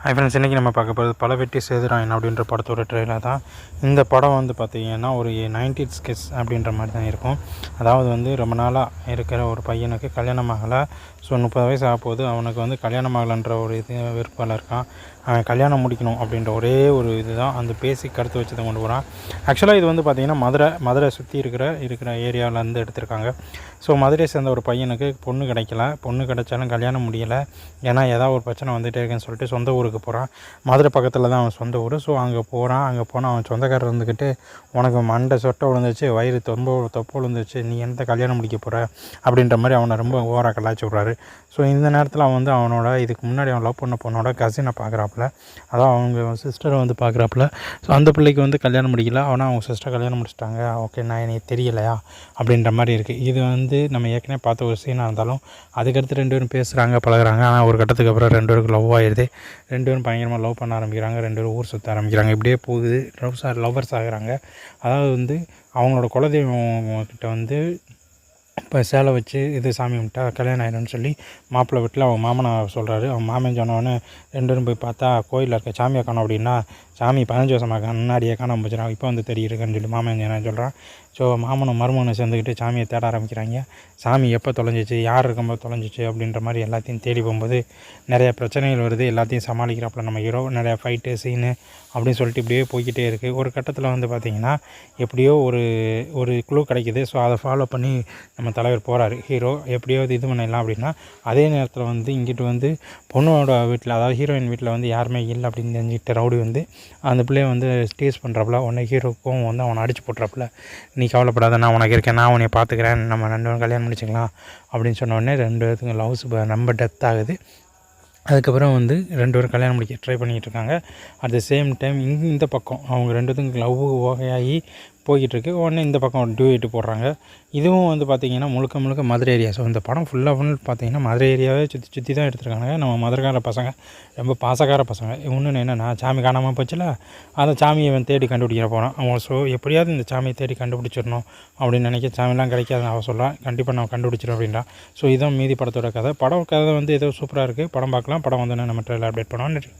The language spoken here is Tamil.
ஹை ஃப்ரெண்ட்ஸ், இன்றைக்கி நம்ம பார்க்க போகிறது பலவெட்டி சேதுராயன் அப்படின்ற படத்தோட ட்ரெயிலர் தான். இந்த படம் வந்து பார்த்திங்கன்னா ஒரு 90s கிட்ஸ் அப்படின்ற மாதிரி தான் இருக்கும். அதாவது வந்து ரொம்ப நாளாக இருக்கிற ஒரு பையனுக்கு கல்யாணம் ஆகலை. ஸோ 30 வயசு ஆகப்போகுது. அவனுக்கு வந்து கல்யாணம் ஆகலைன்ற ஒரு இது விருப்பம் இருக்கான். அவன் கல்யாணம் முடிக்கணும் அப்படின்ற ஒரே ஒரு இது தான் அந்த பேசிக் கருத்து வச்சு தான் கொண்டு போகிறான். ஆக்சுவலாக இது வந்து பார்த்திங்கன்னா மதுரை சுற்றி இருக்கிற ஏரியாவிலேருந்து எடுத்திருக்காங்க. ஸோ மதுரையை சேர்ந்த ஒரு பையனுக்கு பொண்ணு கிடைக்கல. பொண்ணு கிடைச்சாலும் கல்யாணம் முடியலை. ஏன்னா ஏதாவது ஒரு பிரச்சனை வந்துகிட்டே இருக்குன்னு சொல்லிட்டு சொந்த ஊருக்கு போகிறான். மதுரை பக்கத்தில் தான் அவன் சொந்த ஊர். ஸோ அங்கே போகிறான். அங்கே போனால் அவன் சொந்தக்காரர் இருந்துக்கிட்டு, உனக்கு மண்டை சொட்டை விழுந்துச்சு, வயிறு தொப்பை விழுந்துச்சு, நீ எந்த கல்யாணம் முடிக்க போகிற அப்படின்ற மாதிரி அவனை ரொம்ப ஓவராக கலாய்ச்சி விட்றாரு. ஸோ இந்த நேரத்தில் அவன் வந்து அவனோட இதுக்கு முன்னாடி அவன் லவ் பண்ண பொண்ணோட கசினை பார்க்குறாப்புல. அதான் அவங்க சிஸ்டரை வந்து பார்க்குறாப்புல. ஸோ அந்த பிள்ளைக்கு வந்து கல்யாணம் முடிக்கல. ஆனால் அவங்க சிஸ்டர் கல்யாணம் முடிச்சிட்டாங்க. ஓகே, நான் எனக்கு தெரியலையா அப்படின்ற மாதிரி இருக்குது. இது வந்து நம்ம ஏற்கனவே பார்த்த ஒரு சீனாக இருந்தாலும் அதுக்கடுத்து 2 பேரும் பேசுகிறாங்க, பழகுறாங்க. ஆனால் ஒரு கட்டத்துக்கு அப்புறம் 2 பேருக்கு லவ் ஆகிடுது. 2 பேரும் பயங்கரமாக லவ் பண்ண ஆரம்பிக்கிறாங்க. 2 பேரும் ஊர் சுற்ற ஆரம்பிக்கிறாங்க. இப்படியே போகுது. லவ்வர்ஸ் ஆகுறாங்க. அதாவது வந்து அவங்களோட குலதெய்வம் கிட்ட வந்து இப்போ சேலை வச்சு இது சாமி கும்பிட்டா கல்யாணம் ஆகிடும்னு சொல்லி மாப்பிள்ளை வீட்டில் அவன் மாமனை சொல்கிறாரு. அவன் மாமன் சொன்னவொடனே 2 பேரும் போய் பார்த்தா கோயிலில் இருக்க சாமியை காணோம். அப்படின்னா சாமி 15 வருஷமாக முன்னாடியே காணாமல் போச்சுறான், இப்போ வந்து தெரியிருக்குன்னு சொல்லி மாமன் என்ன சொல்கிறான். ஸோ மாமனும் மருமகனை சேர்ந்துக்கிட்டு சாமியை தேட ஆரம்பிக்கிறாங்க. சாமி எப்போ தொலைஞ்சிச்சு, யார் இருக்கும்போது தொலைஞ்சிச்சு அப்படின்ற மாதிரி எல்லாத்தையும் தேடி போகும்போது நிறையா பிரச்சனைகள் வருது. எல்லாத்தையும் சமாளிக்கிறாப்புல நம்ம ஹீரோ. நிறையா ஃபைட்டு சீனு அப்படின்னு சொல்லிட்டு இப்படியே போய்கிட்டே இருக்குது. ஒரு கட்டத்தில் வந்து பார்த்திங்கன்னா எப்படியோ ஒரு க்ளூ கிடைக்கிது. ஸோ அதை ஃபாலோ பண்ணி நம்ம தலைவர் போகிறாரு. ஹீரோ எப்படியாவது இது பண்ணிடலாம் அப்படின்னா, அதே நேரத்தில் வந்து இங்கிட்டு வந்து பொண்ணோட வீட்டில், அதாவது ஹீரோயின் வீட்டில் வந்து யாருமே இல்லை அப்படின்னு தெரிஞ்சுக்கிட்ட ரவுடி வந்து அந்த பிள்ளைய வந்து டீஸ் பண்ணுறாப்புல. உடனே ஹீரோக்கும் வந்து அவனை அடிச்சு போட்டுறாப்புல. நீ கவலைப்படாத, நான் உனக்கு இருக்கேன், நான் உன்னை பார்த்துக்கிறேன், நம்ம 2 பேரும் கல்யாணம் முடிச்சிக்கலாம் அப்படின்னு சொன்ன உடனே 2 பேருக்கும் லவ்ஸ் ரொம்ப டெத் ஆகுது. அதுக்கப்புறம் வந்து 2 பேரும் கல்யாணம் முடிக்க ட்ரை பண்ணிக்கிட்டு இருக்காங்க. அட் த சேம் டைம் இந்த பக்கம் அவங்க 2 பேருக்கும் லவ் ஓகையாகி போய்கிட்டுருக்கு. உடனே இந்த பக்கம் ஒரு டியூட்டு போடுறாங்க. இதுவும் வந்து பார்த்திங்கன்னா முழுக்க மதுரை ஏரியா. ஸோ இந்த படம் ஃபுல் பார்த்திங்கன்னா மதுரை ஏரியாவே சுற்றி தான் எடுத்துருக்காங்க. நம்ம மதுரைக்கார பசங்க ரொம்ப பாசக்கார பசங்க. இன்னொன்று என்னென்னா, சாமி காணாமல் போச்சுல, அந்த சாமியை அவன் தேடி கண்டுபிடிக்கிற போகிறான் அவன். ஸோ எப்படியாவது இந்த சாமியை தேடி கண்டுபிடிச்சிடணும் அப்படின்னு நினைக்க, சாமிலாம் கிடைக்காது அவன் சொல்கிறான். கண்டிப்பாக நான் கண்டுபிடிச்சிடும் அப்படின்றான். ஸோ இதுதான் மீதி படத்தோட கதை. படம் கதை வந்து ஏதோ சூப்பராக இருக்குது. படம் பார்க்கலாம். படம் வந்து நம்ம ட்ரெயிலர் அப்டேட் பண்ணுவோம்.